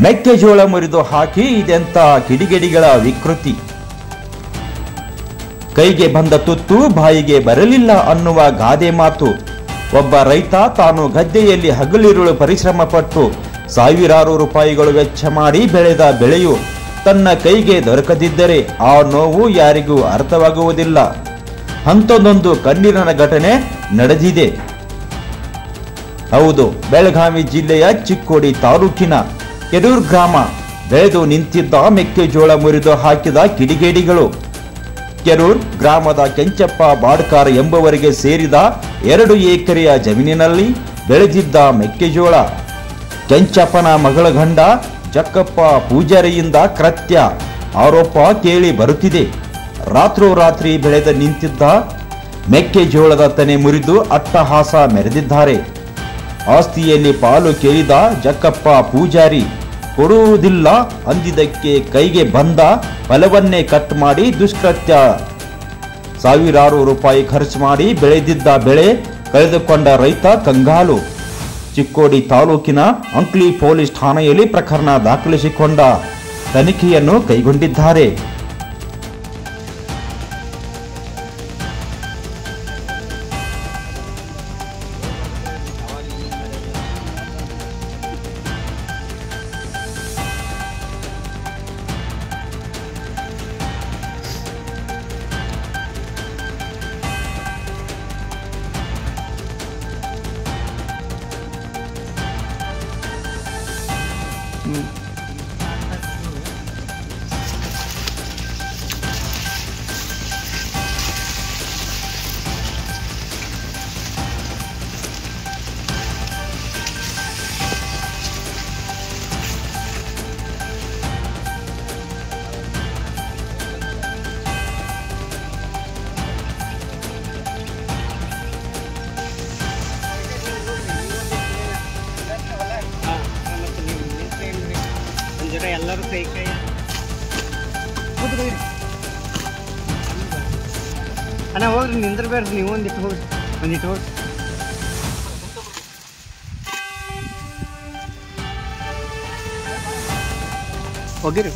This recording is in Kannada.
ಮೆಕ್ಕೆಜೋಳ ಮುರಿದು ಹಾಕಿ ಇದೆಂತ ಕಿಡಿಗೇಡಿಗಳ ವಿಕೃತಿ. ಕೈಗೆ ಬಂದ ತುತ್ತು ಬಾಯಿಗೆ ಬರಲಿಲ್ಲ ಅನ್ನುವ ಗಾದೆ ಮಾತು. ಒಬ್ಬ ರೈತ ತಾನು ಗದ್ದೆಯಲ್ಲಿ ಹಗಲಿರುಳು ಪರಿಶ್ರಮ ಪಟ್ಟು ಸಾವಿರಾರು ರೂಪಾಯಿಗಳು ವೆಚ್ಚ ಮಾಡಿ ಬೆಳೆದ ಬೆಳೆಯು ತನ್ನ ಕೈಗೆ ದೊರಕದಿದ್ದರೆ ಆ ನೋವು ಯಾರಿಗೂ ಅರ್ಥವಾಗುವುದಿಲ್ಲ. ಅಂಥದ್ದೊಂದು ಕಣ್ಣೀರಿನ ಘಟನೆ ನಡೆದಿದೆ. ಹೌದು, ಬೆಳಗಾವಿ ಜಿಲ್ಲೆಯ ಚಿಕ್ಕೋಡಿ ತಾಲೂಕಿನ ಕೆರೂರು ಗ್ರಾಮ. ಬೆಳೆದು ನಿಂತಿದ್ದ ಮೆಕ್ಕೆಜೋಳ ಮುರಿದು ಹಾಕಿದ ಕಿಡಿಗೇಡಿಗಳು. ಕೆರೂರು ಗ್ರಾಮದ ಕೆಂಚಪ್ಪ ಬಾಡ್ಕಾರ್ ಎಂಬುವರಿಗೆ ಸೇರಿದ 2 ಎಕರೆಯ ಜಮೀನಿನಲ್ಲಿ ಬೆಳೆದಿದ್ದ ಮೆಕ್ಕೆಜೋಳ. ಕೆಂಚಪ್ಪನ ಮಗಳ ಗಂಡ ಜಕ್ಕಪ್ಪ ಪೂಜಾರಿಯಿಂದ ಕೃತ್ಯ ಆರೋಪ ಕೇಳಿ ಬರುತ್ತಿದೆ. ರಾತ್ರೋರಾತ್ರಿ ಬೆಳೆದ ನಿಂತಿದ್ದ ಮೆಕ್ಕೆಜೋಳದ ತೆನೆ ಮುರಿದು ಅಟ್ಟಹಾಸ ಮೆರೆದಿದ್ದಾರೆ. ಆಸ್ತಿಯಲ್ಲಿ ಪಾಲು ಕೇಳಿದ ಜಕ್ಕಪ್ಪ ಪೂಜಾರಿ ಕೊಡುವುದಿಲ್ಲ ಅಂದಿದ್ದಕ್ಕೆ ಕೈಗೆ ಬಂದ ಫಲವನ್ನೇ ಕಟ್ ಮಾಡಿ ದುಷ್ಕೃತ್ಯ. ಸಾವಿರಾರು ರೂಪಾಯಿ ಖರ್ಚು ಮಾಡಿ ಬೆಳೆದಿದ್ದ ಬೆಳೆ ಕಳೆದುಕೊಂಡ ರೈತ ಕಂಗಾಲು. ಚಿಕ್ಕೋಡಿ ತಾಲೂಕಿನ ಅಂಕ್ಲಿ ಪೊಲೀಸ್ ಠಾಣೆಯಲ್ಲಿ ಪ್ರಕರಣ ದಾಖಲಿಸಿಕೊಂಡ ತನಿಖೆಯನ್ನು ಕೈಗೊಂಡಿದ್ದಾರೆ. ಎಲ್ಲರೂ ಕೈ ಕೈ ಅಣ್ಣ ಹೋಗ್ರಿ ನಿಂದ್ರಬೇಡ್ರಿ, ನೀವು ಒಂದಿಟ್ಟು ಹೋಗ್ರಿ, ಒಂದಿಟ್ಟು ಹೋಗ್ರಿ. ಹೋಗಿರಿ